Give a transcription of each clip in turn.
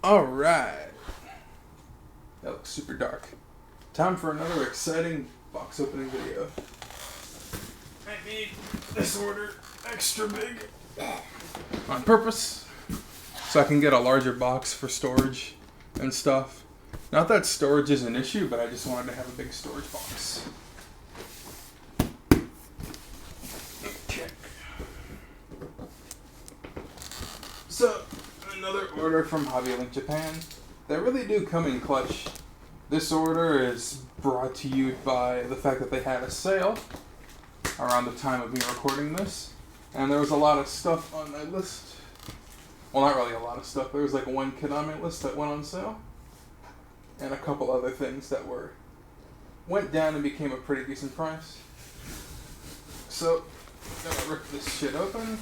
Alright. That looks super dark. Time for another exciting box opening video. I made this order extra big on purpose so I can get a larger box for storage and stuff. Not that storage is an issue, but I just wanted to have a big storage box. Okay. So, another order from Hobby Japan. They really do come in clutch. This order is brought to you by the fact that they had a sale around the time of me recording this. And there was a lot of stuff on my list. Well, not really a lot of stuff. There was like one kit on my list that went on sale. And a couple other things that went down and became a pretty decent price. So, gonna rip this shit open.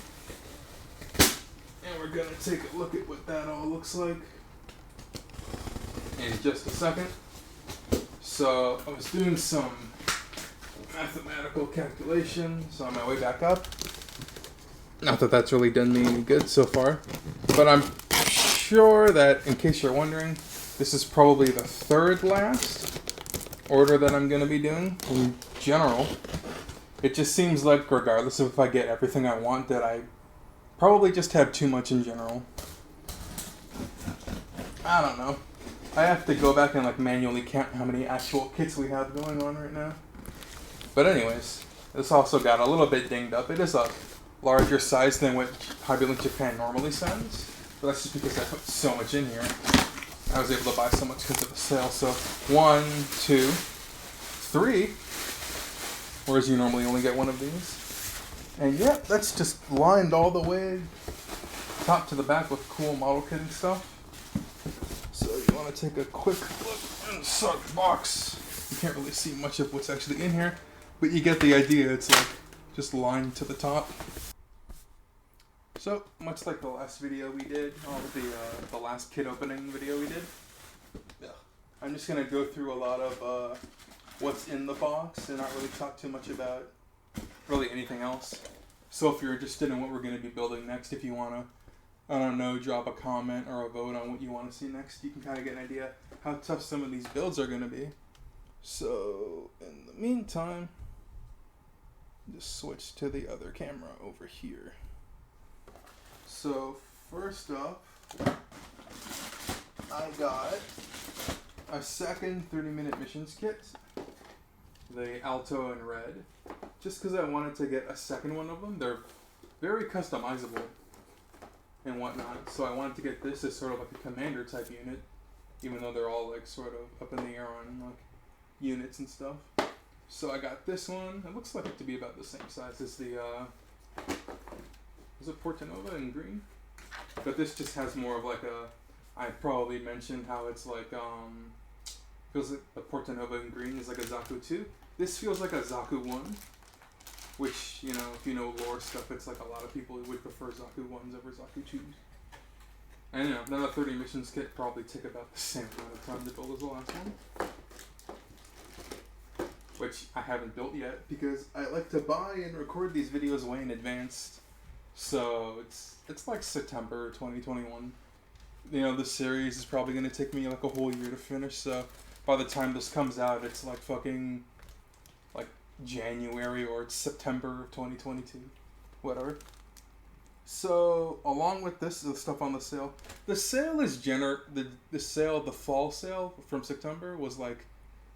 And we're gonna take a look at what that all looks like in just a second. So I was doing some mathematical calculations on my way back up. Not that that's really done me any good so far, but I'm sure that, in case you're wondering, this is probably the third last order that I'm gonna be doing in general. It just seems like, regardless of if I get everything I want, that I probably just have too much in general. I don't know. I have to go back and manually count how many actual kits we have going on right now. But anyways, this also got a little bit dinged up. It is a larger size than what Hobby Japan normally sends. But that's just because I put so much in here. I was able to buy so much because of the sale. So 1, 2, 3. Whereas you normally only get one of these. And yeah, that's just lined all the way top to the back with cool model kitting stuff. So you want to take a quick look inside the box. You can't really see much of what's actually in here, but you get the idea. It's just lined to the top. So much like the last video we did, the last kit opening video we did. Yeah. I'm just gonna go through a lot of what's in the box and not really talk too much about really anything else. So if you're interested in what we're going to be building next, if you want to, I don't know, drop a comment or a vote on what you want to see next, you can kind of get an idea how tough some of these builds are going to be. So in the meantime, just switch to the other camera over here. So first up, I got a second 30-minute missions kit. The Alto in red, just because I wanted to get a second one of them. They're very customizable and whatnot, so I wanted to get this as sort of like a commander type unit, even though they're all sort of up in the air on units and stuff. So I got this one. It looks like it to be about the same size as the is it Portanova in green? But this just has more of I probably mentioned how it's feels like the Portanova in green is like a Zaku 2. This feels like a Zaku 1, which, if you know lore stuff, it's like a lot of people would prefer Zaku 1s over Zaku 2s. And another 30 missions kit probably took about the same amount of time to build as the last one. Which I haven't built yet, because I like to buy and record these videos way in advance. So it's like September 2021. This series is probably going to take me a whole year to finish, so by the time this comes out, it's fucking January or it's September of 2022. Whatever. So, along with this, the stuff on the sale. The sale is the fall sale from September was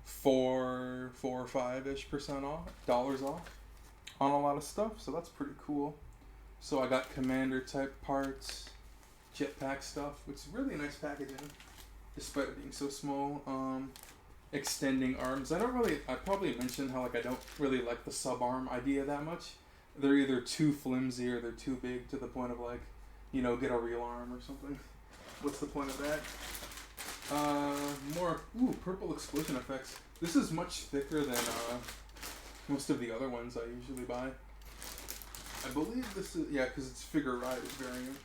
4 or 5-ish% off, dollars off on a lot of stuff, so that's pretty cool. So I got commander type parts, jetpack stuff, which is really nice packaging, despite it being so small. Extending arms. I probably mentioned how I don't really like the sub-arm idea that much. They're either too flimsy or they're too big to the point of get a real arm or something. What's the point of that? More purple explosion effects. This is much thicker than most of the other ones I usually buy. I believe this is, because it's figure rider variant.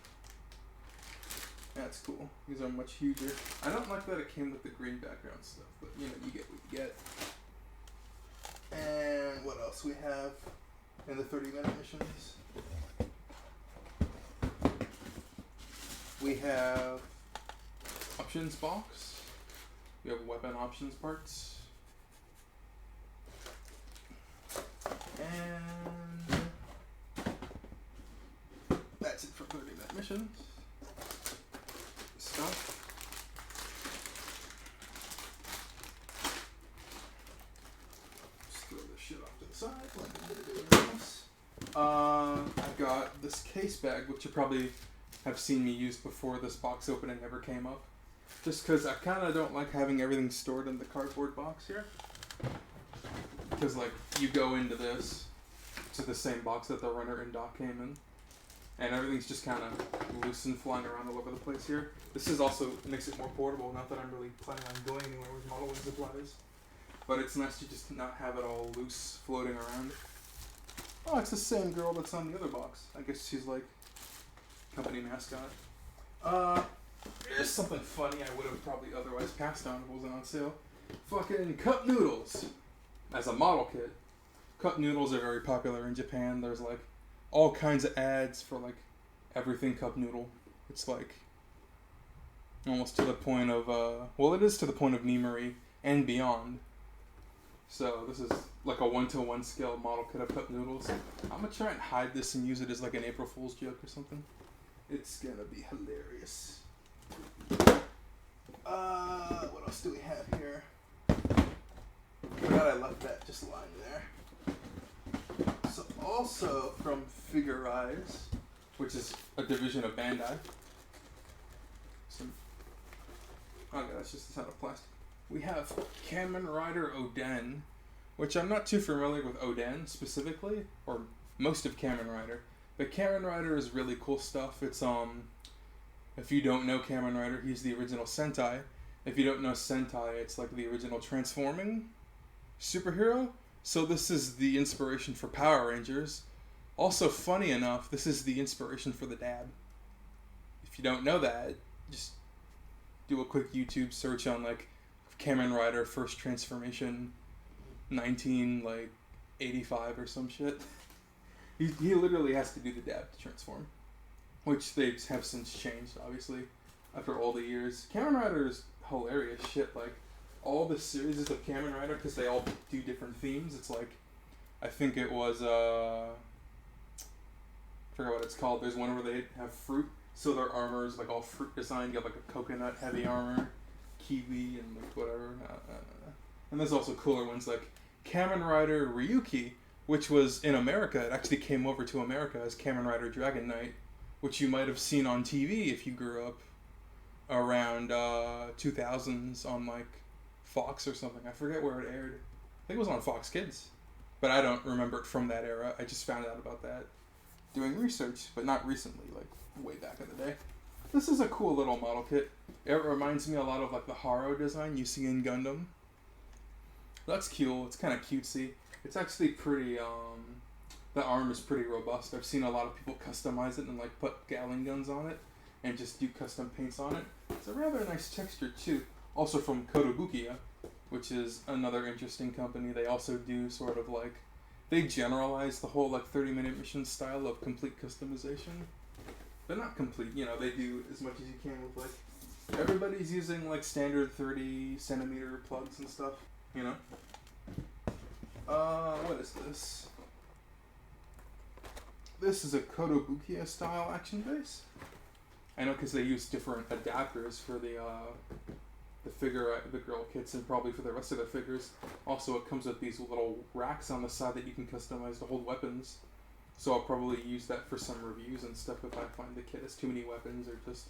That's cool. These are much huger. I don't like that it came with the green background stuff, but you get what you get. And what else we have in the 30-minute missions? We have options box. We have weapon options parts. And that's it for 30-minute missions. Stuff. Just throw this shit off to the side like I did everything else. I've got this case bag, which you probably have seen me use before this box opening ever came up. Just because I kind of don't like having everything stored in the cardboard box here. Because, like, you go into this, to the same box that the runner and dock came in, and everything's just kind of loose and flying around all over the place here. This is also makes it more portable, not that I'm really planning on going anywhere with modeling supplies. But it's nice to just not have it all loose, floating around. Oh, it's the same girl that's on the other box. I guess she's, like, company mascot. Here's something funny I would have probably otherwise passed on if it wasn't on sale. Fucking cup noodles as a model kit. Cup noodles are very popular in Japan. There's like all kinds of ads for like everything cup noodle. It's like almost to the point of well, it is to the point of memery and beyond. So this is like a 1-to-1 scale model kit of cup noodles. I'm gonna try and hide this and use it as like an April Fool's joke or something. It's gonna be hilarious. What else do we have here? Forgot I left that just lying there. So also from Figure-Rise, which is a division of Bandai. Okay, that's just a ton of plastic. We have Kamen Rider Oden, which I'm not too familiar with Oden specifically, or most of Kamen Rider. But Kamen Rider is really cool stuff. It's if you don't know Kamen Rider, he's the original Sentai. If you don't know Sentai, it's like the original transforming superhero. So this is the inspiration for Power Rangers. Also, funny enough, this is the inspiration for the dab. If you don't know that, just do a quick YouTube search on like Kamen Rider first transformation 1985 or some shit. He literally has to do the dab to transform, which they have since changed, obviously, after all the years. Kamen Rider is hilarious shit. Like, all the series of Kamen Rider, because they all do different themes. It's like, I think it was, I forgot what it's called. There's one where they have fruit, so their armor is like all fruit designed. You have like a coconut heavy armor, kiwi, and like whatever. And there's also cooler ones like Kamen Rider Ryuki, which was in America. It actually came over to America as Kamen Rider Dragon Knight, which you might have seen on TV if you grew up around 2000s on like Fox or something. I forget where it aired. I think it was on Fox Kids, but I don't remember it from that era. I just found out about that doing research, but not recently, like way back in the day. This is a cool little model kit. It reminds me a lot of like the Haro design you see in Gundam. That's cool. It's kind of cutesy. It's actually pretty, the arm is pretty robust. I've seen a lot of people customize it and like put Gatling guns on it and just do custom paints on it. It's a rather nice texture too. Also from Kotobukiya, which is another interesting company. They also do sort of like, they generalize the whole like 30-minute mission style of complete customization. But not complete, you know, they do as much as you can with like, everybody's using like standard 30 centimeter plugs and stuff, you know? What is this? This is a Kotobukiya style action base. I know because they use different adapters for the girl kits and probably for the rest of their figures. Also, it comes with these little racks on the side that you can customize to hold weapons. So I'll probably use that for some reviews and stuff if I find the kit has too many weapons or just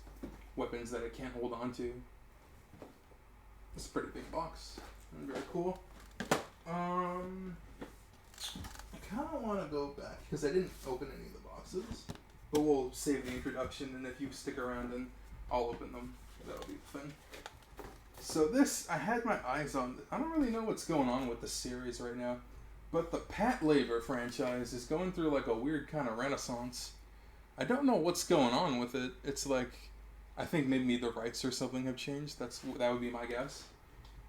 weapons that it can't hold on to. It's a pretty big box. And very cool. I kind of want to go back because I didn't open any of the boxes. But we'll save the introduction, and if you stick around, then I'll open them. That'll be the thing. So this, I had my eyes on. I don't really know what's going on with the series right now. But the Pat Labor franchise is going through like a weird kind of renaissance. I don't know what's going on with it. It's like, I think maybe the rights or something have changed. That would be my guess.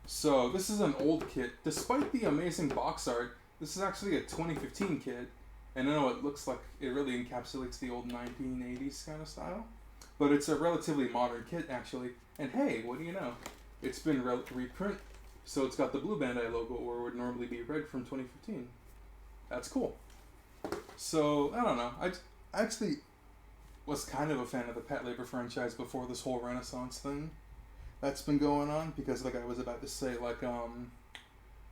So this is an old kit. Despite the amazing box art, this is actually a 2015 kit. And I know it looks like it really encapsulates the old 1980s kind of style. But it's a relatively modern kit, actually. And hey, what do you know? It's been reprint, so it's got the blue Bandai logo where it would normally be red from 2015. That's cool. So, I don't know. I actually was kind of a fan of the Pat Labor franchise before this whole Renaissance thing that's been going on, because like I was about to say, like,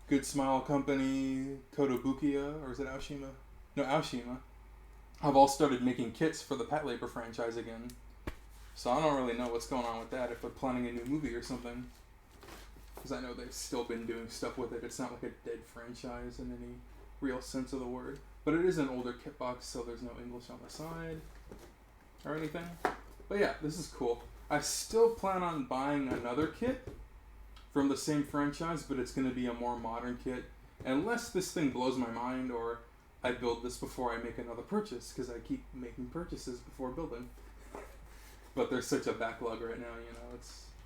Good Smile Company, Kotobukiya, or is it Aoshima? No, Aoshima, have all started making kits for the Pat Labor franchise again. So I don't really know what's going on with that, if they're planning a new movie or something. Because I know they've still been doing stuff with it. It's not like a dead franchise in any real sense of the word. But it is an older kit box, so there's no English on the side or anything. But yeah, this is cool. I still plan on buying another kit from the same franchise, but it's going to be a more modern kit. Unless this thing blows my mind, or I build this before I make another purchase, because I keep making purchases before building. But there's such a backlog right now, you know,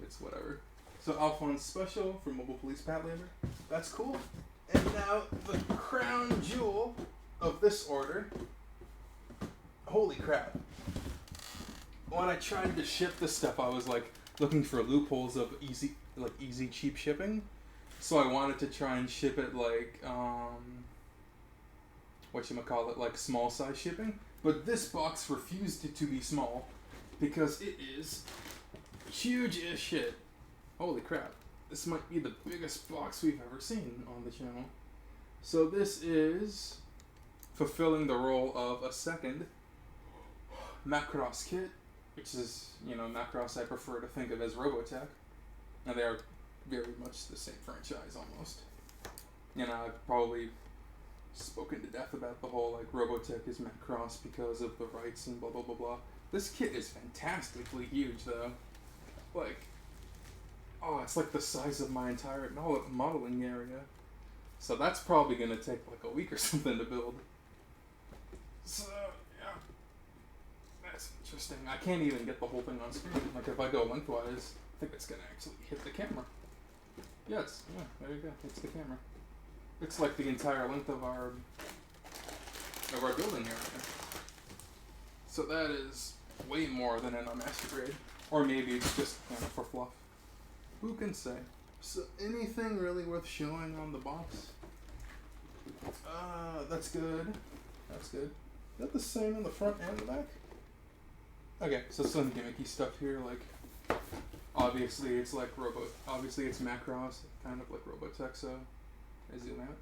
it's whatever. So Alphonse Special from Mobile Police Pat Labor. That's cool. And now the crown jewel of this order. Holy crap. When I tried to ship this stuff, I was like looking for loopholes of easy cheap shipping. So I wanted to try and ship it like like small size shipping. But this box refused to be small because it is huge as shit. Holy crap. This might be the biggest box we've ever seen on the channel. So this is fulfilling the role of a second Macross kit, which is, you know, Macross I prefer to think of as Robotech. And they are very much the same franchise almost. You know, I've probably spoken to death about the whole, like, Robotech is Macross because of the rights and blah blah blah blah. This kit is fantastically huge though. Like, oh, it's like the size of my entire modeling area. So that's probably going to take like a week or something to build. So, yeah. That's interesting. I can't even get the whole thing on screen. Like, if I go lengthwise, I think it's going to actually hit the camera. Yeah, there you go. It's the camera. It's like the entire length of our building area. So that is way more than in a master grade. Or maybe it's just kind of for fluff. Who can say? So anything really worth showing on the box? That's good. That's good. Is that the same in the front and the back? Okay, so some gimmicky stuff here, like obviously it's like obviously it's Macross, kind of like Robotech, so I zoom out.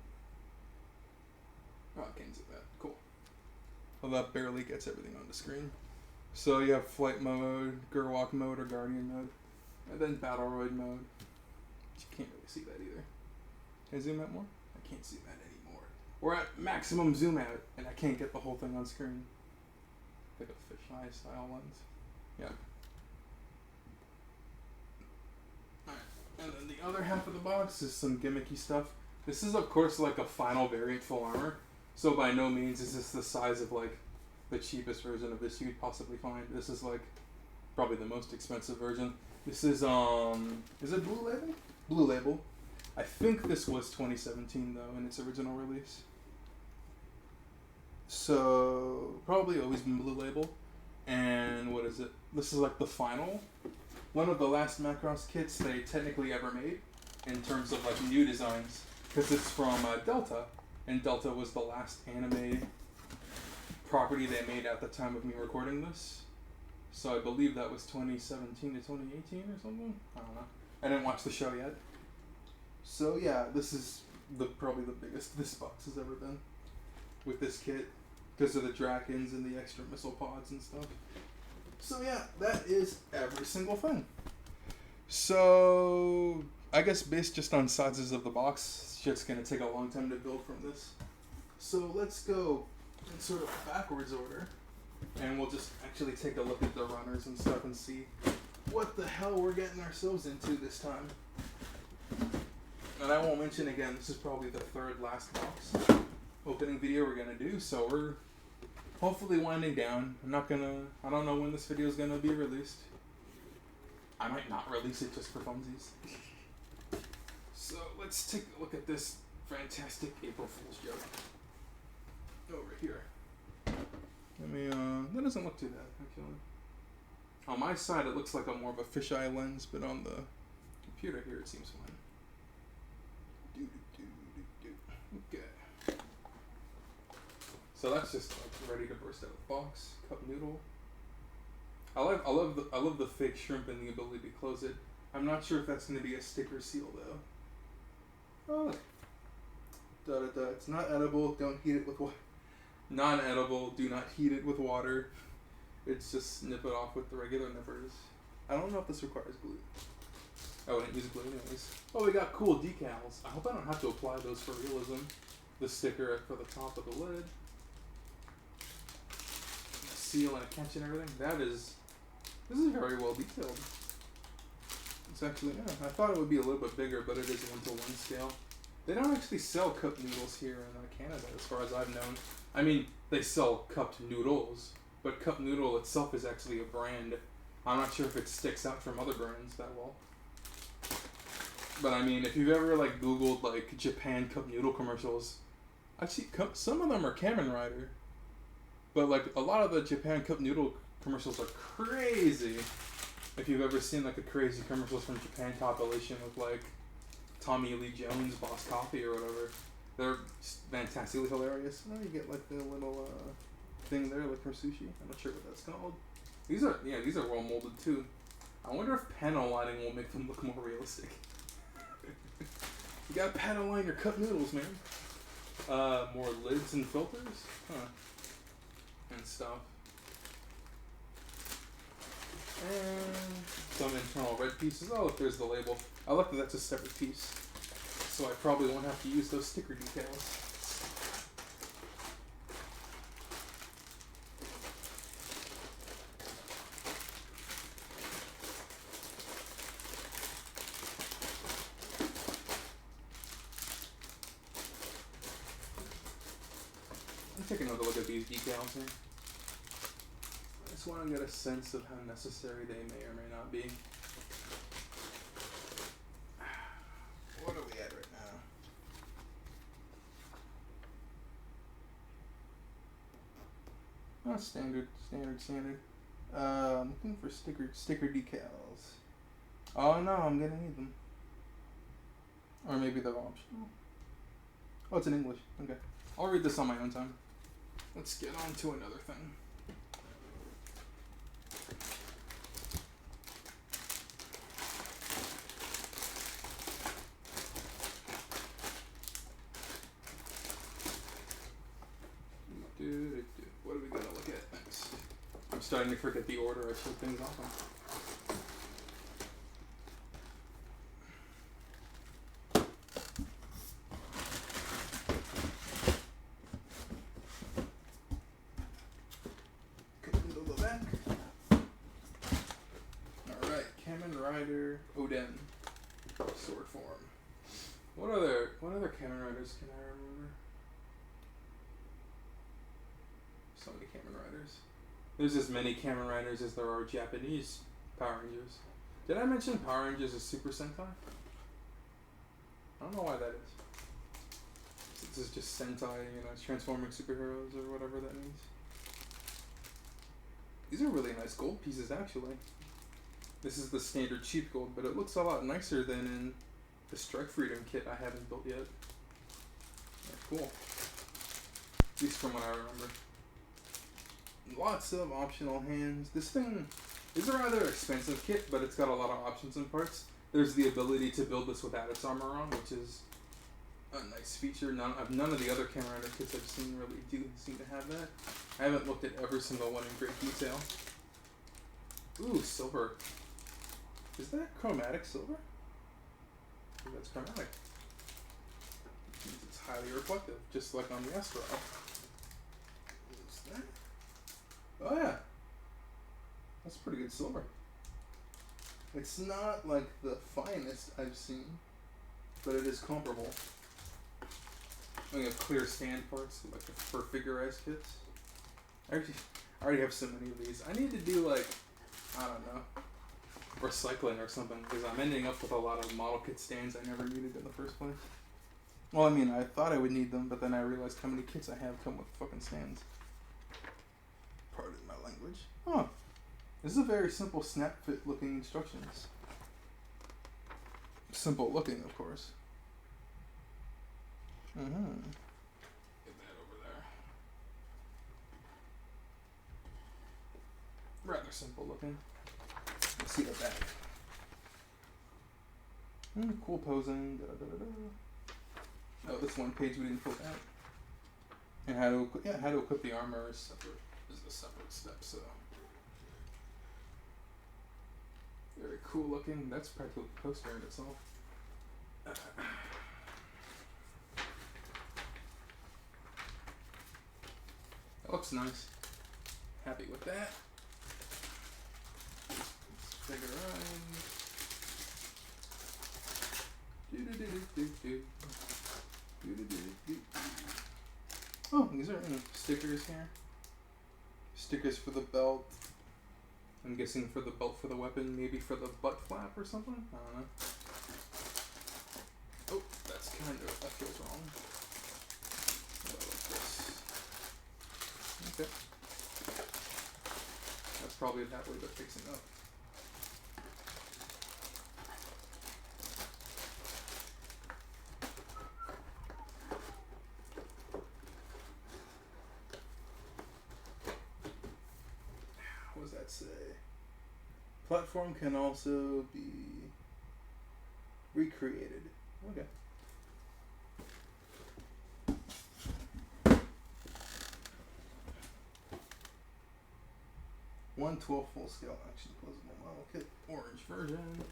Oh, I can't zoom out. Cool. Well, that barely gets everything on the screen. So you have flight mode, Gerwalk mode, or Guardian mode. And then Battleroid mode. But you can't really see that either. Can I zoom out more? I can't see that anymore. We're at maximum zoom out, and I can't get the whole thing on screen. Like a fisheye style lens. Yeah. Alright. And then the other half of the box is some gimmicky stuff. This is, of course, like a final variant full armor. So by no means is this the size of, like, the cheapest version of this you'd possibly find. This is, like, probably the most expensive version. This is it Blue Label? Blue Label. I think this was 2017 though in its original release. So probably always been Blue Label. And what is it? This is like the final, one of the last Macross kits they technically ever made in terms of like new designs, because it's from Delta, and Delta was the last anime property they made at the time of me recording this. So I believe that was 2017 to 2018 or something. I don't know. I didn't watch the show yet. So yeah, this is probably the biggest this box has ever been with this kit, because of the Drakens and the extra missile pods and stuff. So yeah, that is every single thing. So I guess based just on sizes of the box, shit's gonna take a long time to build from this. So let's go in sort of backwards order. And we'll just actually take a look at the runners and stuff and see what the hell we're getting ourselves into this time. And I won't mention again, this is probably the third last box opening video we're going to do, so we're hopefully winding down. I don't know when this video is going to be released. I might not release it just for funsies. So let's take a look at this fantastic April Fool's joke over here. Let me, that doesn't look too bad, actually. On my side, it looks like a more of a fisheye lens, but on the computer here, it seems fine. Okay. So that's just like ready to burst out of the box. Cup noodle. I love the fake shrimp and the ability to close it. I'm not sure if that's going to be a sticker seal though. Oh. It's not edible. Don't heat it with water. Non-edible. Do not heat it with water. It's just snip it off with the regular nippers. I don't know if this requires glue. I wouldn't use glue anyways. Oh, we got cool decals. I hope I don't have to apply those for realism. The sticker for the top of the lid. A seal and a catch and everything. This is very well detailed. It's actually, yeah, I thought it would be a little bit bigger, but it is 1:1 scale. They don't actually sell cup noodles here in Canada, as far as I've known. I mean, they sell cupped noodles, but cup noodle itself is actually a brand. I'm not sure if it sticks out from other brands that well. But I mean, if you've ever like Googled like Japan cup noodle commercials, actually some of them are Kamen Rider. But like a lot of the Japan cup noodle commercials are crazy. If you've ever seen like the crazy commercials from Japan compilation with like Tommy Lee Jones, Boss Coffee or whatever, they're fantastically hilarious. And then you get like the little thing there, like for sushi. I'm not sure what that's called. These are well molded too. I wonder if panel lining will make them look more realistic. You gotta panel line your cup noodles, man. More lids and filters, and stuff. And some internal red pieces. Oh, look, there's the label. I like that that's a separate piece, so I probably won't have to use those sticker decals. Let's take another look at these decals here. I just want to get a sense of how necessary they may or may not be. What are we at right now? Oh, standard. I'm looking for sticker decals. Oh no, I'm gonna need them. Or maybe they're optional. Oh, it's in English. Okay. I'll read this on my own time. Let's get on to another thing. What are we gonna look at next? I'm starting to forget the order I showed things off on. Alright, Kamen Rider Oden. Sword form. What other Kamen Riders can I remember? So many Kamen Riders. There's as many Kamen Riders as there are Japanese Power Rangers. Did I mention Power Rangers is Super Sentai? I don't know why that is. This is just Sentai, it's transforming superheroes or whatever that means. These are really nice gold pieces, actually. This is the standard cheap gold, but it looks a lot nicer than in the Strike Freedom kit I haven't built yet. Yeah, cool. At least from what I remember. Lots of optional hands. This thing is a rather expensive kit, but it's got a lot of options and parts. There's the ability to build this without its armor on, which is a nice feature. None of the other Kamen Rider kits I've seen really do seem to have that. I haven't looked at every single one in great detail. Ooh, silver. Is that chromatic silver? I think that's chromatic. It means it's highly reflective, just like on the Astro. What's that? Oh yeah. That's pretty good silver. It's not like the finest I've seen, but it is comparable. We have clear stand parts, like for figurized kits. I already have so many of these. I need to do I don't know, recycling or something, because I'm ending up with a lot of model kit stands I never needed in the first place. Well, I mean, I thought I would need them, but then I realized how many kits I have come with fucking stands. Pardon my language. Oh, This is a very simple snap fit looking instructions. Simple looking, of course. Mm-hmm. Get that over there. Rather simple looking. Let's see the back. Cool posing. Da, da, da, da. Oh, this one page we didn't fill out. And how to equip the armor is a separate step. So very cool looking. That's practically a poster in itself. That looks nice. Happy with that. Figure Oh, these are stickers here. Stickers for the belt. I'm guessing for the belt for the weapon, maybe for the butt flap or something? I don't know. Oh, that's that feels wrong. Like this. Okay. That's probably that way they're fixing up. What does that say? Platform can also be recreated. Okay. One 12 full scale action closable model kit, orange version.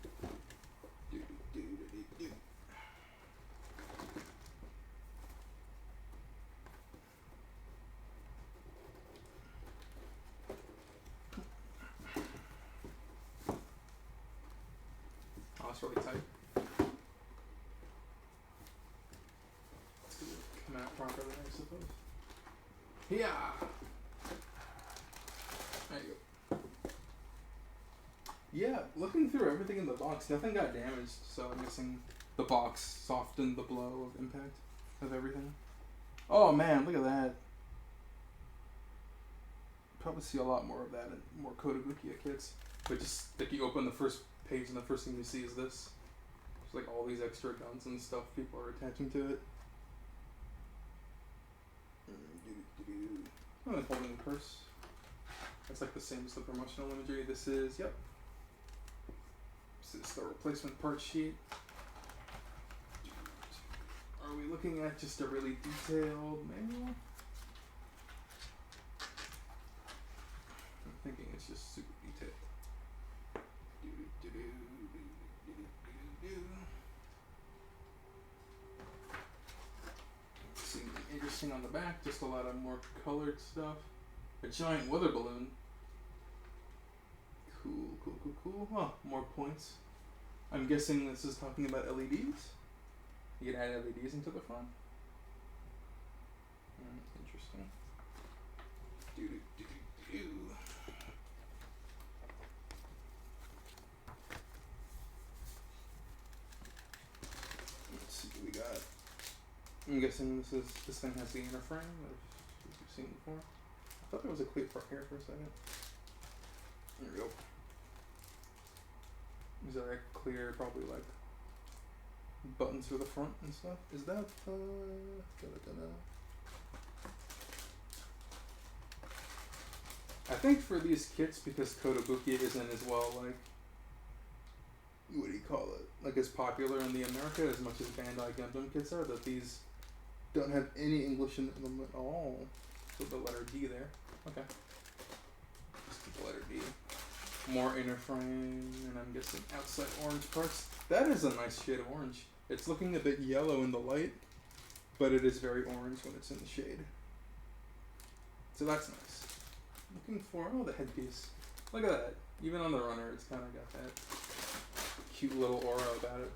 Oh, it's really tight. It's come out properly, I suppose. Yeah. There you go. Yeah, looking through everything in the box, nothing got damaged, so I'm guessing the box softened the blow of impact of everything. Oh man, look at that. Probably see a lot more of that in more Kotobukiya kits. But just like you open the first page and the first thing you see is this. There's like all these extra guns and stuff people are attaching to it. Oh, and holding the purse. That's like the same as the promotional imagery. This is, yep. This is the replacement part sheet. Are we looking at just a really detailed manual? I'm thinking it's just super detailed. Something interesting on the back, just a lot of more colored stuff. A giant weather balloon. Cool. Oh, more points. I'm guessing this is talking about LEDs. You can add LEDs into the front. Interesting. Let's see what we got. I'm guessing this thing has the inner frame that you've seen before. I thought there was a clear part here for a second. There we go. Is that like clear, probably like buttons for the front and stuff? Is that I think for these kits, because Kotobukiya isn't as well, like, what do you call it? Like as popular in the America as much as Bandai Gundam kits are, that these don't have any English in them at all. So the letter D there. Okay. Just the letter D. More inner frame, and I'm guessing outside orange parts. That is a nice shade of orange. It's looking a bit yellow in the light, but it is very orange when it's in the shade. So that's nice. Looking for, the headpiece. Look at that. Even on the runner, it's kind of got that cute little aura about it.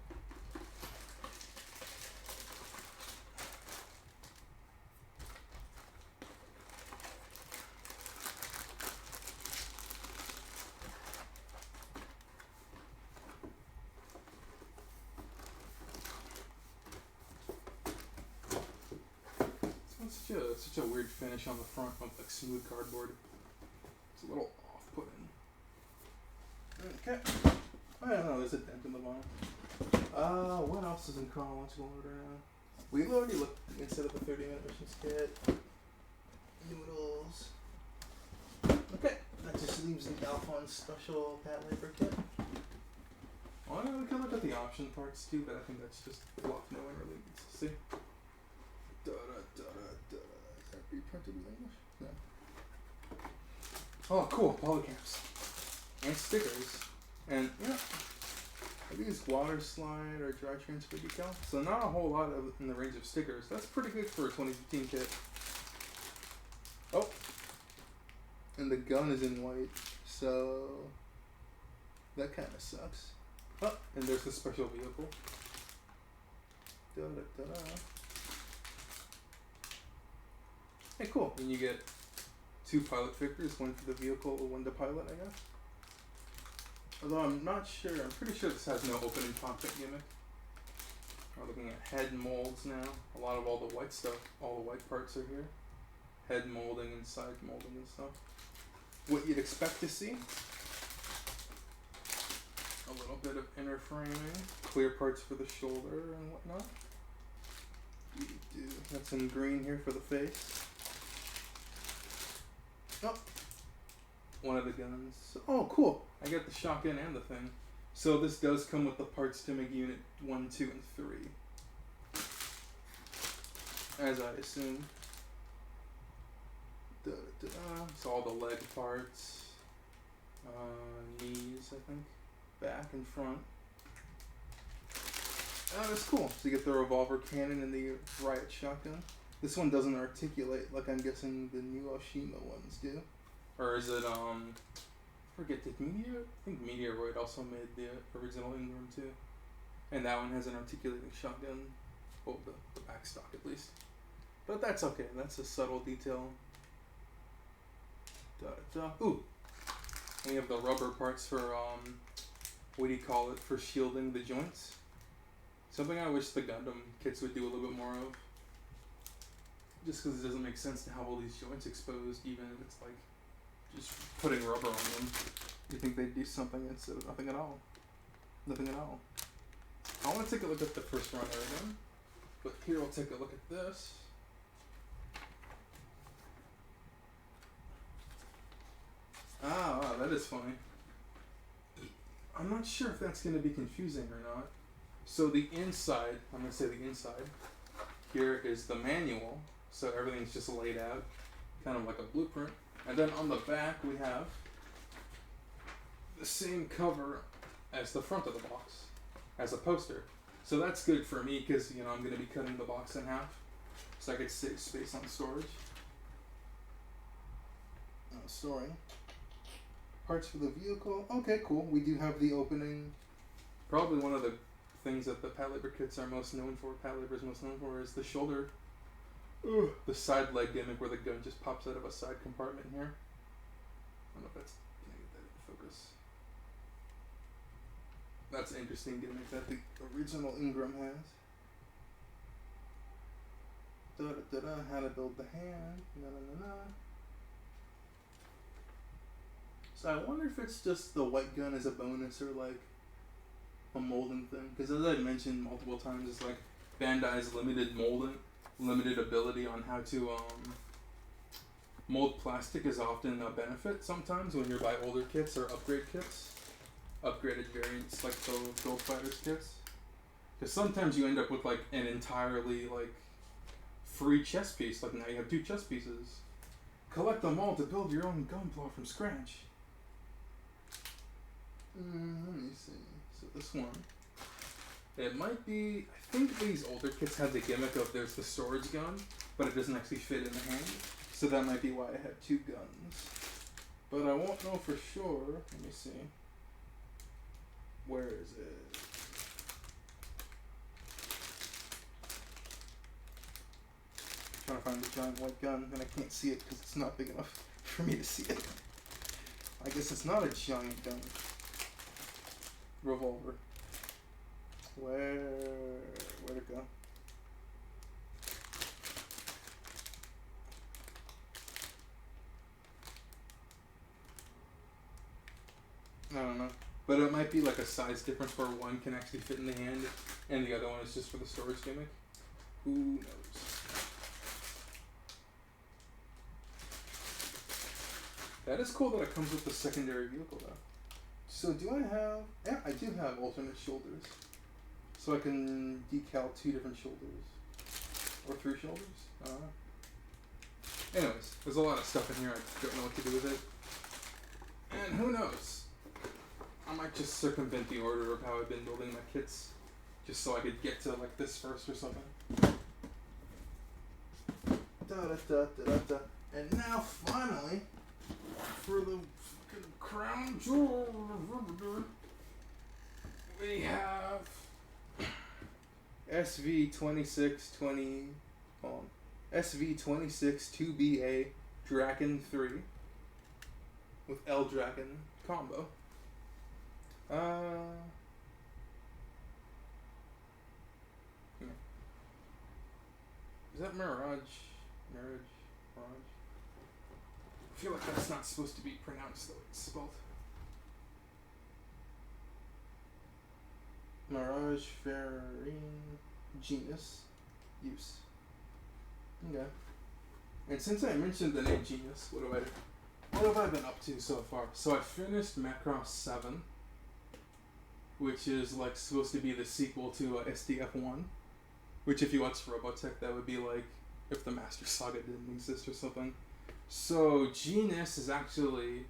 Such a weird finish on the front of like smooth cardboard. It's a little off-putting. Okay. I don't know, there's a dent in the bottom. What else is in chronological order now? We've already looked at the inside of the 30-minute missions kit. Noodles. Okay, that just leaves the Alphonse special Pat Labor kit. Well, we can look at the option parts too, but I think that's just fluff no one really needs to see. Is that reprinted in English? No. Oh, cool, polycaps. And stickers. And, yeah. Are these water slide or dry transfer decal? So not a whole lot of in the range of stickers. That's pretty good for a 2015 kit. Oh. And the gun is in white, so that kind of sucks. Oh, and there's the special vehicle. Hey, cool. And you get 2 pilot figures, one for the vehicle, one to pilot, I guess. Although I'm not sure, I'm pretty sure this has no opening cockpit gimmick. We're looking at head molds now. A lot of all the white stuff, all the white parts are here. Head molding and side molding and stuff. What you'd expect to see. A little bit of inner framing. Clear parts for the shoulder and whatnot. We do. That's in green here for the face. Oh. One of the guns. Oh, cool. I got the shotgun and the thing. So this does come with the parts to make unit 1, 2, and 3. As I assumed. So all the leg parts. Knees, I think. Back and front. Oh, that's cool. So you get the revolver cannon and the riot shotgun. This one doesn't articulate like I'm guessing the new Oshima ones do. Or is it, I forget, did Meteor? I think Meteoroid also made the original Ingram too. And that one has an articulating shotgun. Well, the back stock at least. But that's okay. That's a subtle detail. Ooh! We have the rubber parts for, what do you call it? For shielding the joints. Something I wish the Gundam kits would do a little bit more of. Just because it doesn't make sense to have all these joints exposed, even if it's like just putting rubber on them. You think they'd do something instead of nothing at all. Nothing at all. I want to take a look at the first runner again. But here we'll take a look at this. Ah, wow, that is funny. I'm not sure if that's going to be confusing or not. So the inside, I'm going to say the inside, here is the manual. So everything's just laid out, kind of like a blueprint. And then on the back we have the same cover as the front of the box, as a poster. So that's good for me because, you know, I'm going to be cutting the box in half. So I could save space on storage. Storing. Parts for the vehicle. Okay, cool. We do have the opening. Probably one of the things that the Pat Labor kits are most known for, Pat Labor's most known for, is the shoulder. The side leg gimmick where the gun just pops out of a side compartment here. I don't know if that's... Can I get that in focus? That's an interesting gimmick that the original Ingram has. How to build the hand. So I wonder if it's just the white gun as a bonus or like a molding thing. Because as I mentioned multiple times, it's like Bandai's limited ability on how to mold plastic is often a benefit sometimes when you buy older kits or upgrade kits. Upgraded variants like the Gold Fighters kits. Because sometimes you end up with like an entirely like free chess piece. Like now you have 2 chess pieces. Collect them all to build your own gunpla from scratch. Let me see. So this one. It might be... I think these older kits had the gimmick of there's the storage gun, but it doesn't actually fit in the hand. So that might be why I have 2 guns. But I won't know for sure. Let me see. Where is it? I'm trying to find the giant white gun, and I can't see it because it's not big enough for me to see it. I guess it's not a giant gun. Revolver. Where'd it go? I don't know. But it might be like a size difference where one can actually fit in the hand and the other one is just for the storage gimmick. Who knows? That is cool that it comes with the secondary vehicle though. So do I have... Yeah, I do have alternate shoulders. So I can decal 2 different shoulders. Or 3 shoulders. Anyways, there's a lot of stuff in here. I don't know what to do with it. And who knows? I might just circumvent the order of how I've been building my kits. Just so I could get to like this first or something. And now finally, for the fucking crown jewel, we have SV2620, SV26 2BA Draken 3 with L Draken combo. Is that Mirage? Mirage? I feel like that's not supposed to be pronounced the way it's spelled. Mirage Farine Genus Use. Okay. And since I mentioned the name Genius, what have I been up to so far? So I finished Macross 7, which is like supposed to be the sequel to SDF1, which if you watch Robotech, that would be like if the Master Saga didn't exist or something. So Genius is actually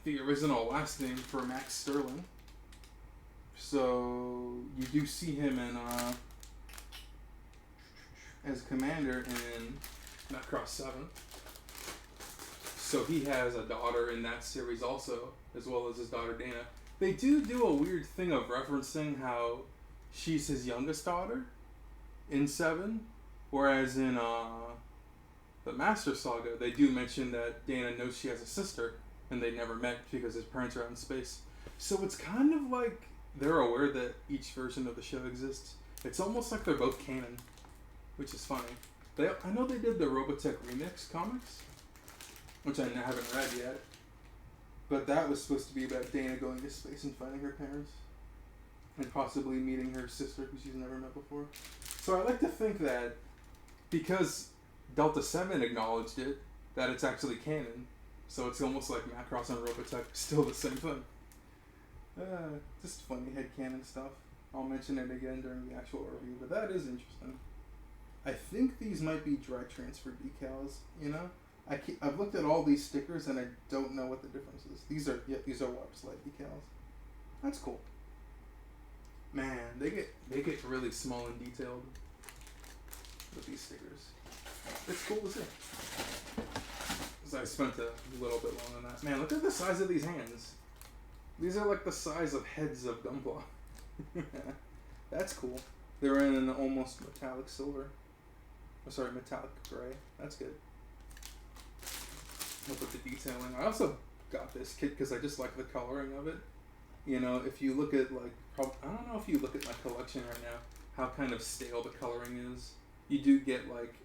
the original last name for Max Sterling. So you do see him in as commander in Macross 7. So he has a daughter in that series also, as well as his daughter Dana. They do a weird thing of referencing how she's his youngest daughter in 7, whereas in the Master Saga, they do mention that Dana knows she has a sister, and they never met because his parents are out in space. So it's kind of like they're aware that each version of the show exists. It's almost like they're both canon, which is funny. I know they did the Robotech Remix comics, which I haven't read yet, but that was supposed to be about Dana going to space and finding her parents, and possibly meeting her sister who she's never met before. So I like to think that because Delta 7 acknowledged it, that it's actually canon. So it's almost like Macross and Robotech are still the same thing. Just funny headcanon stuff. I'll mention it again during the actual review, but that is interesting. I think these might be dry transfer decals, you know? I've looked at all these stickers and I don't know what the difference is. These are water slide decals. That's cool. Man, they get really small and detailed with these stickers. It's cool to see. So I spent a little bit longer on that. Man, look at the size of these hands. These are like the size of heads of Gunpla. That's cool. They're in an almost metallic silver. Metallic gray. That's good. Look at the detailing. I also got this kit because I just like the coloring of it. You know, if you look at like, I don't know if you look at my collection right now, how kind of stale the coloring is. You do get like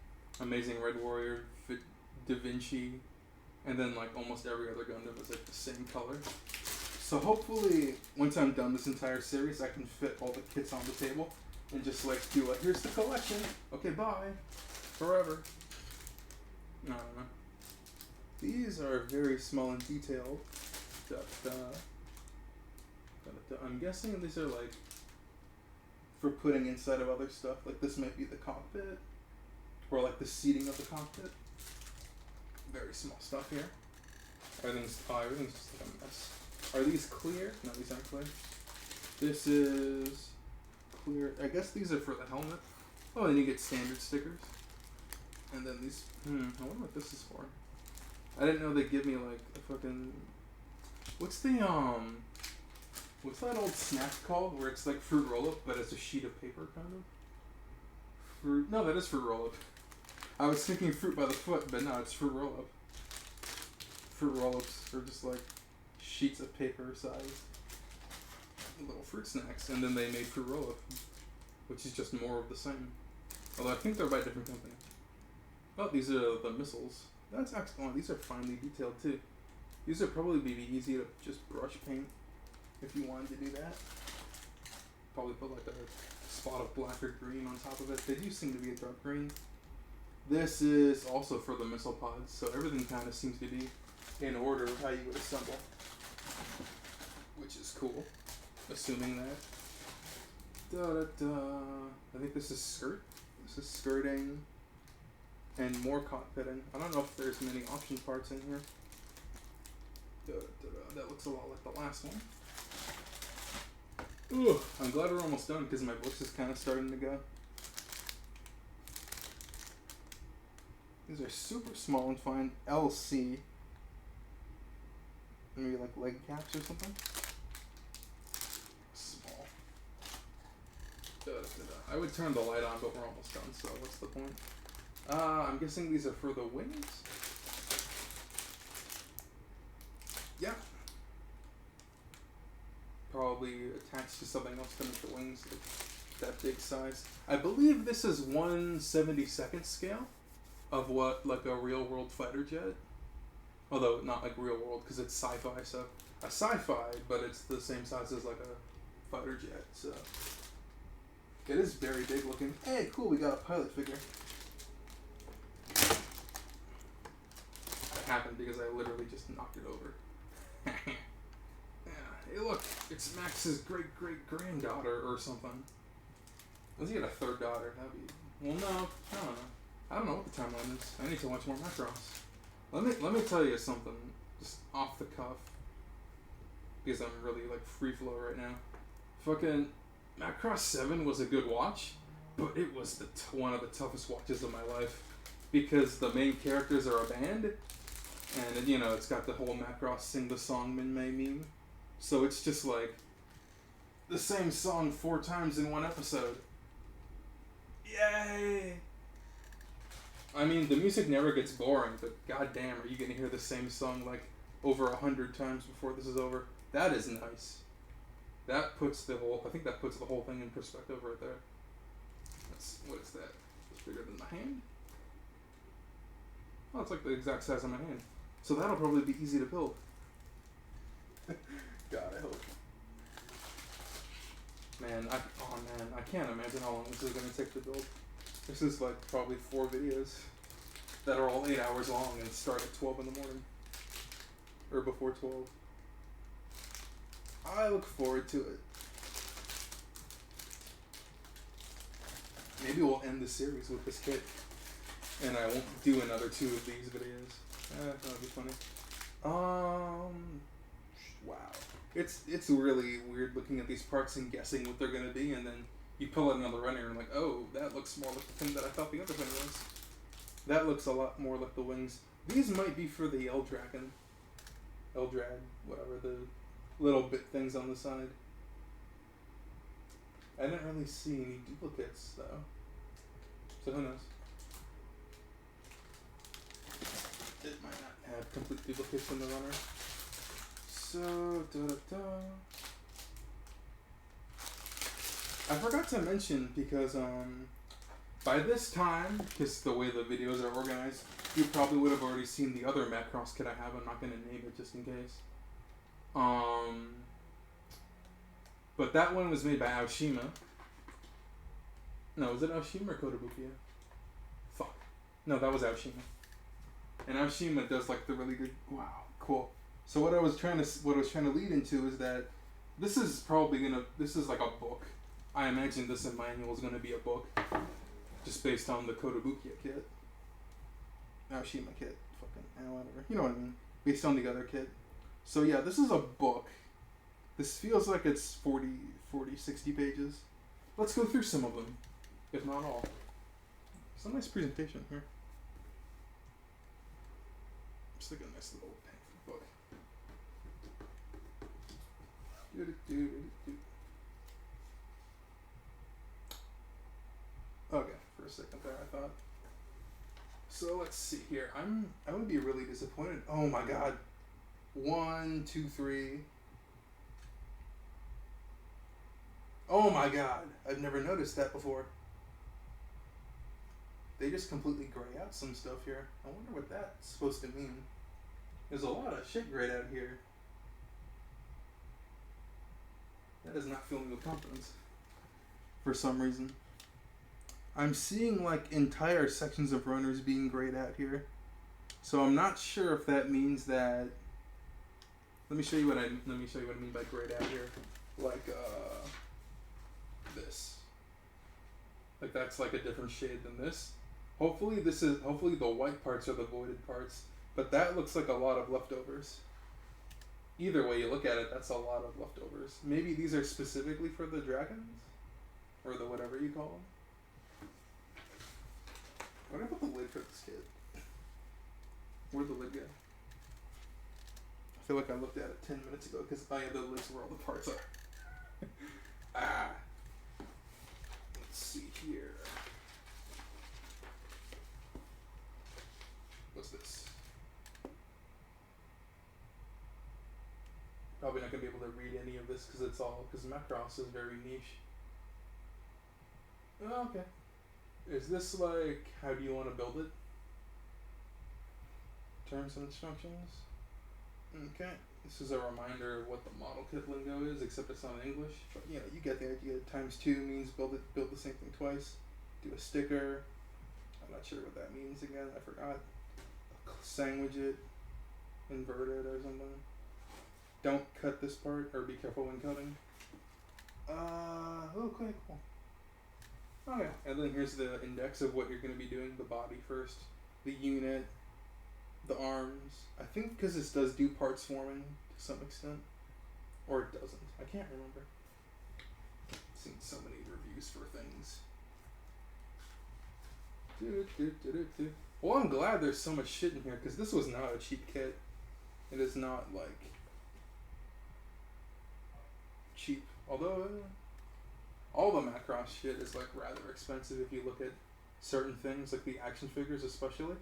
Amazing Red Warrior, Da Vinci, and then like almost every other Gundam is like the same color. So hopefully, once I'm done this entire series, I can fit all the kits on the table and just like do a, here's the collection. Okay, bye. Forever. I don't know. These are very small and detailed. I'm guessing these are like for putting inside of other stuff. Like this might be the cockpit or like the seating of the cockpit. Very small stuff here. Everything's just like a mess. Are these clear? No, these aren't clear. This is clear. I guess these are for the helmet. Oh, and you get standard stickers. And then these. I wonder what this is for. I didn't know they'd give me like a fucking. What's that old snack called where it's like fruit roll up, but it's a sheet of paper kind of? No, that is fruit roll up. I was thinking fruit by the foot, but no, it's fruit roll up. Fruit roll ups are just like sheets of paper sized little fruit snacks, and then they made fruit roll up, which is just more of the same. Although I think they're by a different company. Oh, these are the missiles. That's actually, these are finely detailed too. These would probably be easy to just brush paint. if you wanted to do that. Probably put like a spot of black or green on top of it. They do seem to be a dark green. This is also for the missile pods, so everything kind of seems to be in order of how you would assemble, which is cool, assuming that. I think this is skirt. This is skirting and more cockpitting. I don't know if there's many option parts in here. That looks a lot like the last one. Ugh, I'm glad we're almost done because my voice is kind of starting to go. These are super small and fine. LC. Maybe like leg caps or something. Small. I would turn the light on, but we're almost done, so what's the point? I'm guessing these are for the wings? Yeah. Probably attached to something else to make the wings like that big size. I believe this is 1/72nd scale of what like a real world fighter jet. Although not like real world because it's sci-fi, so a sci-fi, but it's the same size as like a fighter jet. So it is very big looking. Hey, cool! We got a pilot figure. That happened because I literally just knocked it over. Yeah, hey look, it's Max's great-great-granddaughter or something. Unless he had a third daughter, that'd be... Well, no, I don't know. I don't know what the timeline is. I need to watch more Macross. Let me tell you something, just off the cuff, because I'm really like free flow right now. Fucking Macross 7 was a good watch, but it was one of the toughest watches of my life, because the main characters are a band. And, you know, it's got the whole Macross sing the song Min Mei meme. So it's just like the same song 4 times in one episode. Yay! I mean, the music never gets boring, but goddamn, are you gonna hear the same song like over 100 times before this is over? That is nice. That puts the whole, I think that puts the whole thing in perspective right there. What is that? It's bigger than my hand? Oh, it's like the exact size of my hand. So that'll probably be easy to build. God, I hope. Man, I can't imagine how long this is going to take to build. This is like probably 4 videos that are all 8 hours long and start at 12 in the morning. Or before 12. I look forward to it. Maybe we'll end the series with this kit. And I won't do another 2 of these videos. That'll be funny. Wow. It's really weird looking at these parts and guessing what they're going to be, and then you pull out another runner and like, oh, that looks more like the thing that I thought the other thing was. That looks a lot more like the wings. These might be for the L-Drag, whatever, the little bit things on the side. I didn't really see any duplicates, though. So who knows? It might not have complete duplicates in the runner. So, I forgot to mention, because by this time, because the way the videos are organized, you probably would have already seen the other Macross kit I have. I'm not going to name it just in case. But that one was made by Aoshima. No, was it Aoshima or Kotobukiya? Fuck. No, that was Aoshima. And Aoshima does like the really good. Wow, cool. So what I was trying to lead into is that this is like a book. I imagine this manual is gonna be a book, just based on the Kotobukiya kit, Aoshima kit, fucking whatever. You know what I mean? Based on the other kit. So yeah, this is a book. This feels like it's 40, 60 pages. Let's go through some of them, if not all. It's a nice presentation here. It's like a nice little pamphlet book. Okay, for a second there I thought. So let's see here. I would be really disappointed. Oh my god. 1, 2, 3. Oh my god. I've never noticed that before. They just completely gray out some stuff here. I wonder what that's supposed to mean. There's a lot of shit grayed out here. That is not filling me with confidence. For some reason. I'm seeing like entire sections of runners being grayed out here. So I'm not sure if that means that. Let me show you what I mean by grayed out here. Like this. Like that's like a different shade than this. Hopefully the white parts are the voided parts, but that looks like a lot of leftovers. Either way you look at it, that's a lot of leftovers. Maybe these are specifically for the dragons? Or the whatever you call them. Where did I put the lid for this kid? Where'd the lid go? I feel like I looked at it 10 minutes ago because I have the lid's where all the parts are. Let's see here. What's this? Probably not going to be able to read any of this because Macross is very niche. Oh, okay. Is this like, how do you want to build it? Terms and instructions. Okay. This is a reminder of what the model kit lingo is, except it's not in English. But you know, you get the idea. Times 2 means build the same thing twice. Do a sticker. I'm not sure what that means again. I forgot. Sandwich it. Invert it or something. Don't cut this part, or be careful when cutting. Okay, cool. Okay, and then here's the index of what you're going to be doing. The body first, the unit, the arms. I think because this does do parts forming to some extent. Or it doesn't. I can't remember. I've seen so many reviews for things. Well, I'm glad there's so much shit in here, because this was not a cheap kit. It is not, like, cheap. Although, all the Macross shit is, like, rather expensive if you look at certain things, like the action figures especially.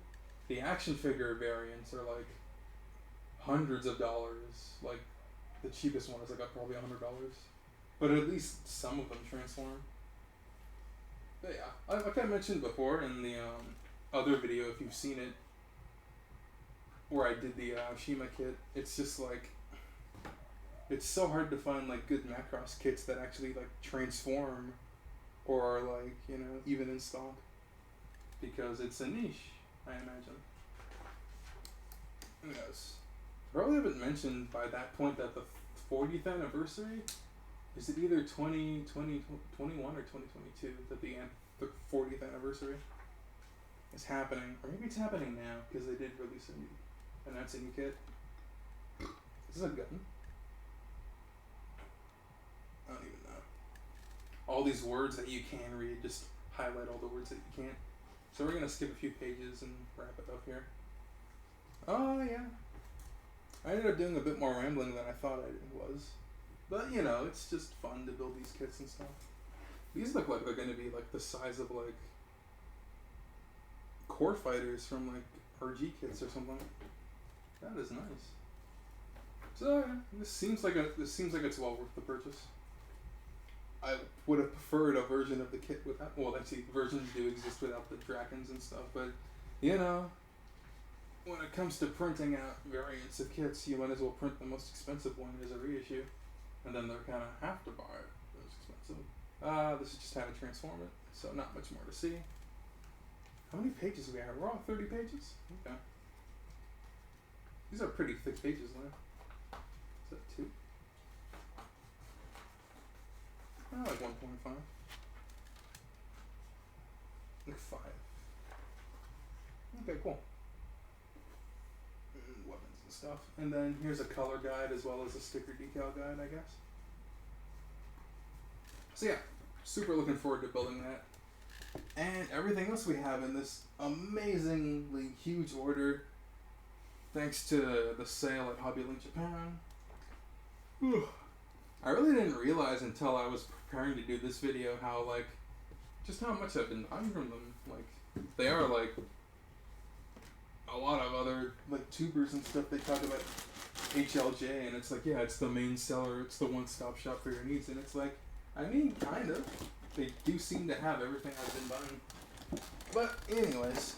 The action figure variants are, like, hundreds of dollars. Like, the cheapest one is, like, probably $100. But at least some of them transform. But yeah, like I mentioned before in the other video, if you've seen it, where I did the Shima kit, it's just like, it's so hard to find like good Macross kits that actually like transform or like, you know, even in stock, because it's a niche, I imagine. Who knows? Probably haven't mentioned by that point that the 40th anniversary, is it either 2021 or 2022 that the 40th anniversary is happening? Or maybe it's happening now, because they did release announce a new kit. Is this a gun? I don't even know. All these words that you can read, just highlight all the words that you can't. So we're going to skip a few pages and wrap it up here. Oh, yeah. I ended up doing a bit more rambling than I thought I was. But, you know, it's just fun to build these kits and stuff. These look like they're going to be, like, the size of, like, core fighters from, like, RG kits or something. That is nice. So, yeah, this seems like it's well worth the purchase. I would have preferred a version of the kit without... Well, actually, versions do exist without the dragons and stuff, but, you know, when it comes to printing out variants of kits, you might as well print the most expensive one as a reissue. And then they're kind of have to buy it. It's expensive. This is just how to transform it, so not much more to see. How many pages do we have? We're on 30 pages? Okay. These are pretty thick pages now. Is that 2? Oh, like 1.5. Like 5. Okay, cool. Weapons and stuff. And then here's a color guide as well as a sticker decal guide, I guess. So yeah, super looking forward to building that. And everything else we have in this amazingly huge order, thanks to the sale at Hobby Link Japan. Whew. I really didn't realize until I was preparing to do this video how, like, just how much I've been buying from them. Like, they are, like, a lot of other, like, tubers and stuff, they talk about HLJ, and it's like, yeah, it's the main seller, it's the one-stop shop for your needs, and it's like, I mean, kind of. They do seem to have everything I've been buying. But, anyways,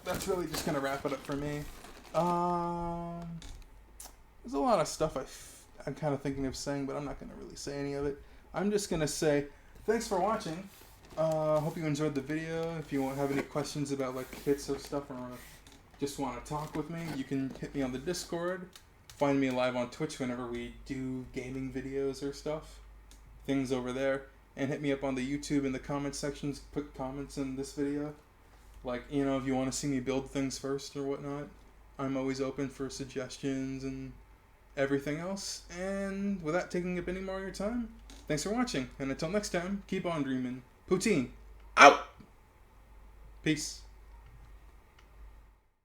that's really just going to wrap it up for me. There's a lot of stuff I'm kind of thinking of saying, but I'm not going to really say any of it. I'm just going to say thanks for watching. Hope you enjoyed the video. If you have any questions about like kits or stuff, or just want to talk with me, you can hit me on the Discord. Find me live on Twitch whenever we do gaming videos or stuff. Things over there. And hit me up on the YouTube in the comment sections. Put comments in this video. Like, you know, if you want to see me build things first or whatnot. I'm always open for suggestions and everything else. And without taking up any more of your time, thanks for watching. And until next time, keep on dreaming. Poutine, out! Peace.